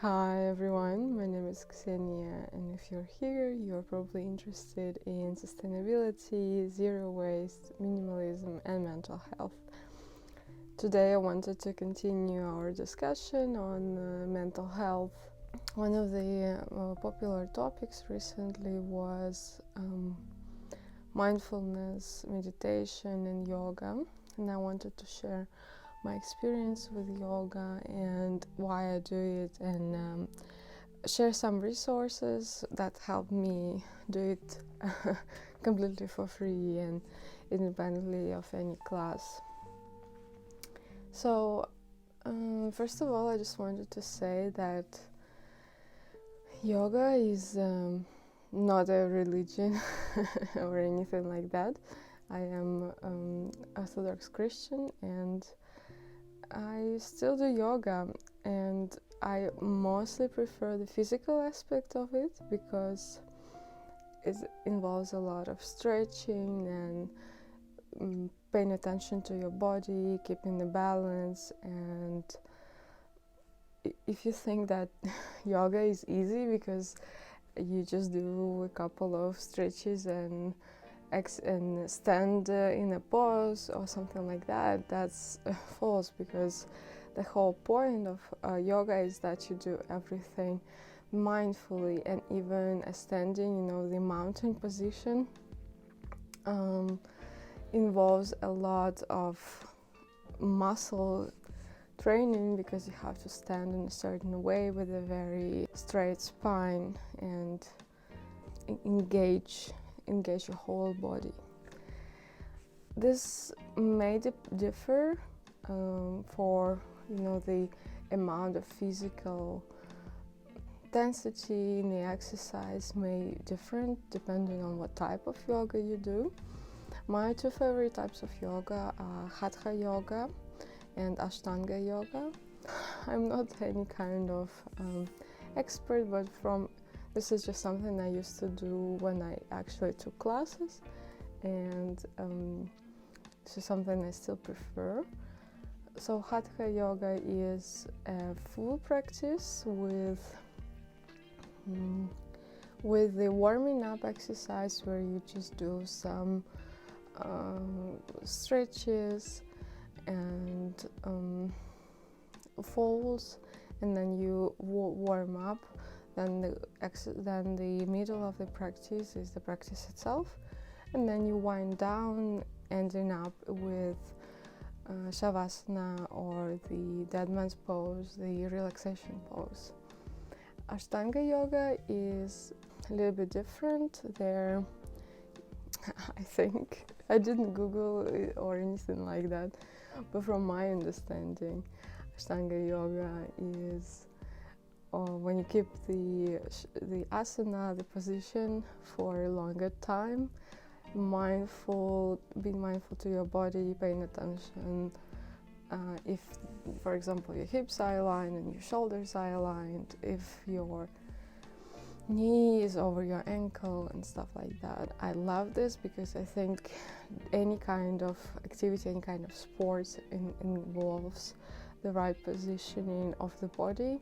Hi everyone, my name is Ksenia, and if you're here, you're probably interested in sustainability, zero waste, minimalism, and mental health. Today I wanted to continue our discussion on mental health. One of the popular topics recently was mindfulness, meditation, and yoga, and I wanted to share my experience with yoga and why I do it, and share some resources that help me do it completely for free and independently of any class. So first of all, I just wanted to say that yoga is not a religion or anything like that. I am Orthodox Christian, and I still do yoga, and I mostly prefer the physical aspect of it because it involves a lot of stretching and paying attention to your body, keeping the balance. And if you think that yoga is easy because you just do a couple of stretches and stand in a pose or something like that, that's false, because the whole point of yoga is that you do everything mindfully, and even standing, the mountain position involves a lot of muscle training because you have to stand in a certain way with a very straight spine and engage your whole body. This may differ for the amount of physical intensity in the exercise may differ depending on what type of yoga you do. My two favorite types of yoga are Hatha yoga and Ashtanga yoga. I'm not any kind of expert, but this is just something I used to do when I actually took classes, and this is something I still prefer. So Hatha yoga is a full practice with the warming up exercise, where you just do some stretches and fauxels, and then you warm up. Then the middle of the practice is the practice itself, and then you wind down, ending up with Shavasana, or the dead man's pose, the relaxation pose. Ashtanga yoga is a little bit different. There, I think, I didn't Google it or anything like that, but from my understanding, Ashtanga yoga is when you keep the asana, the position, for a longer time, being mindful to your body, paying attention. If, for example, your hips are aligned and your shoulders are aligned, if your knee is over your ankle and stuff like that. I love this because I think any kind of activity, any kind of sports involves the right positioning of the body.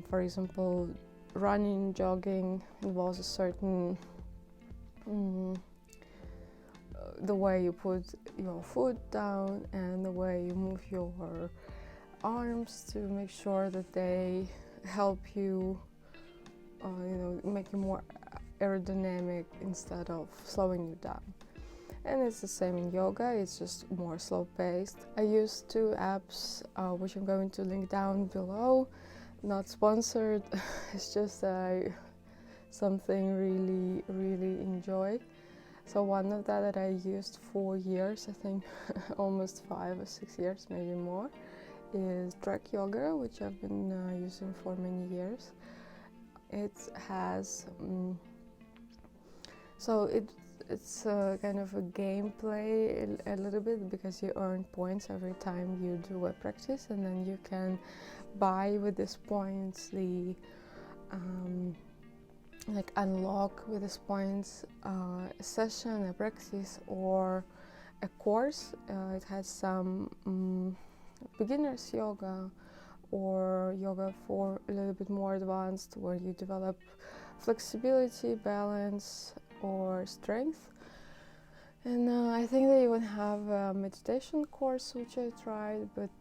For example, running, jogging involves a certain the way you put your foot down and the way you move your arms to make sure that they help you make you more aerodynamic instead of slowing you down. And it's the same in yoga, it's just more slow paced. I use two apps which I'm going to link down below. Not sponsored, it's just something really enjoy. So one of that I used for years, I think almost 5 or 6 years, maybe more, is Track Yoga, which I've been using for many years. It has it's kind of a gameplay a little bit, because you earn points every time you do a practice, and then you can buy with these points the unlock with these points a session, a practice, or a course. It has some beginners yoga or yoga for a little bit more advanced, where you develop flexibility, balance, or strength. And I think they even have a meditation course, which I tried, but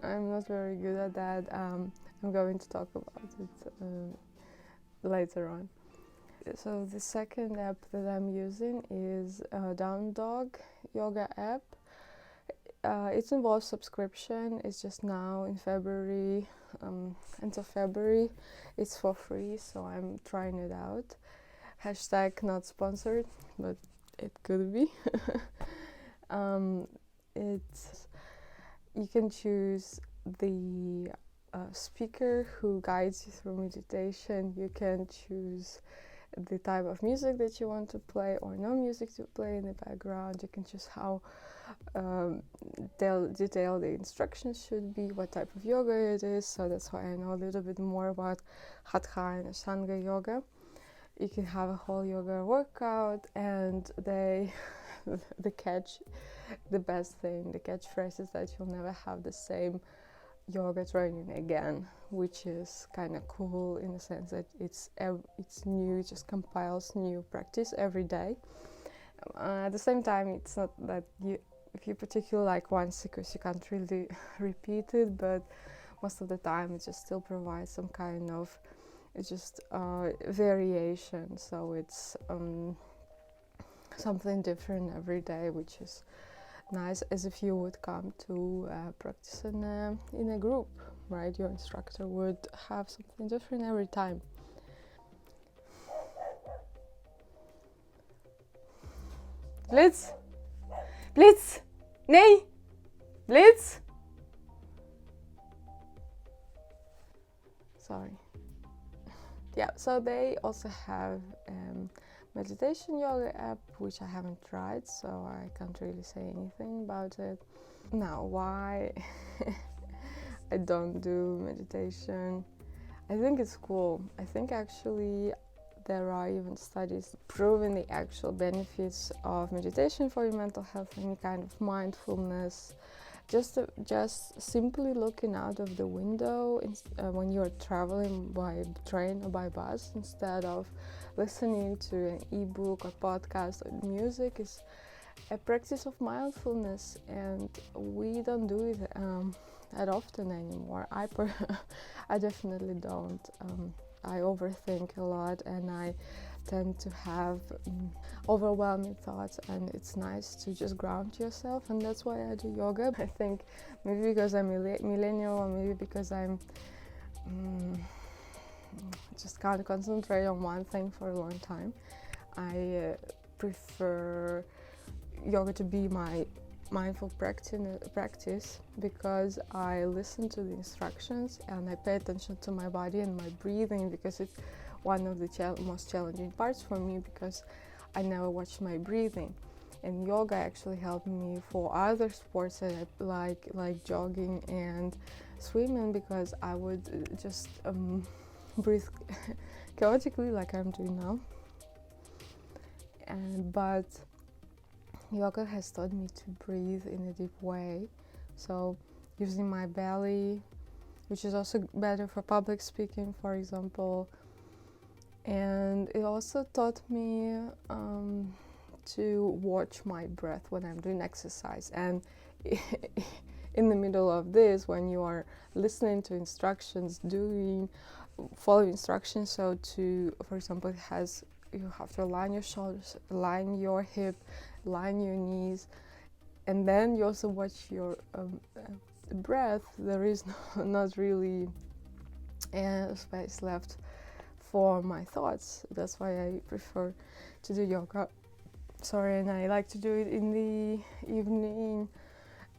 I'm not very good at that. I'm going to talk about it later on. So the second app that I'm using is Down Dog Yoga app. It involves subscription. It's just now in February, until February. It's for free, so I'm trying it out. Hashtag not sponsored, but it could be. You can choose the speaker who guides you through meditation. You can choose the type of music that you want to play or no music to play in the background. You can choose how detailed the instructions should be, what type of yoga it is. So that's why I know a little bit more about Hatha and Ashtanga yoga. You can have a whole yoga workout, and the catchphrase is that you'll never have the same yoga training again, which is kind of cool in the sense that it's new. It just compiles new practice every day. At the same time, it's not that if you particularly like one sequence, you can't really repeat it, but most of the time it just still provides some kind of variation. So it's something different every day, which is nice, as if you would come to practice in a group, right? Your instructor would have something different every time. Blitz! Blitz! Nee! Blitz! Sorry. Yeah, so they also have meditation yoga app, which I haven't tried, so I can't really say anything about it. Now, why I don't do meditation? I think it's cool. I think actually there are even studies proving the actual benefits of meditation for your mental health, any kind of mindfulness. Just simply looking out of the window when you're traveling by train or by bus, instead of listening to an ebook or podcast or music, is a practice of mindfulness, and we don't do it that often anymore. I definitely don't. I overthink a lot, and I tend to have overwhelming thoughts, and it's nice to just ground yourself, and that's why I do yoga. I think maybe because I'm millennial, or maybe because I'm just can't concentrate on one thing for a long time. I prefer yoga to be my mindful practice because I listen to the instructions and I pay attention to my body and my breathing, because it's one of the most challenging parts for me, because I never watch my breathing. And yoga actually helped me for other sports that I like jogging and swimming, because I would just breathe chaotically like I'm doing now. But yoga has taught me to breathe in a deep way, so using my belly, which is also better for public speaking, for example. And it also taught me to watch my breath when I'm doing exercise. And in the middle of this, when you are listening to instructions, follow instructions, so for example, you have to align your shoulders, align your hip, align your knees, and then you also watch your breath. There is not really space left for my thoughts. That's why I prefer to do yoga. And I like to do it in the evening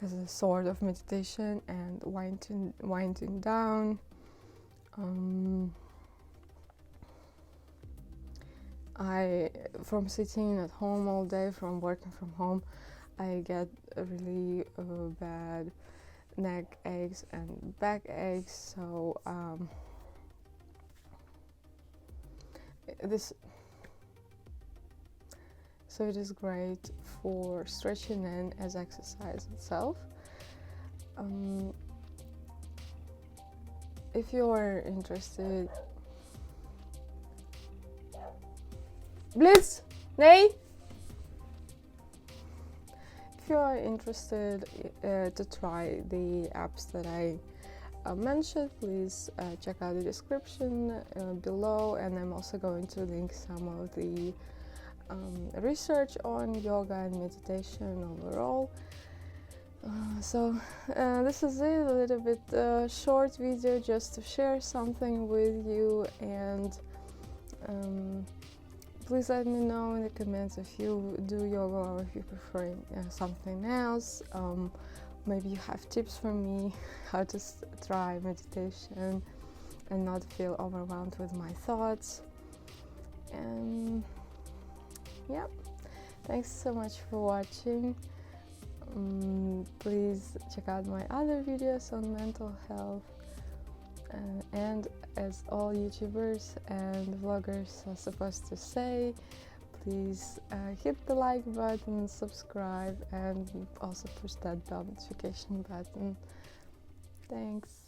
as a sort of meditation and winding down. From sitting at home all day, from working from home, I get really bad neck aches and back aches. So it is great for stretching and as exercise itself. if you are interested, Blitz, nee. If you are interested to try the apps that I mentioned, please check out the description below, and I'm also going to link some of the research on yoga and meditation overall. So this is it, a little bit short video just to share something with you, and please let me know in the comments if you do yoga or if you prefer something else. Maybe you have tips for me how to try meditation and not feel overwhelmed with my thoughts. And yeah, thanks so much for watching. Please check out my other videos on mental health, and as all YouTubers and vloggers are supposed to say, please hit the like button, subscribe, and also push that bell notification button. Thanks.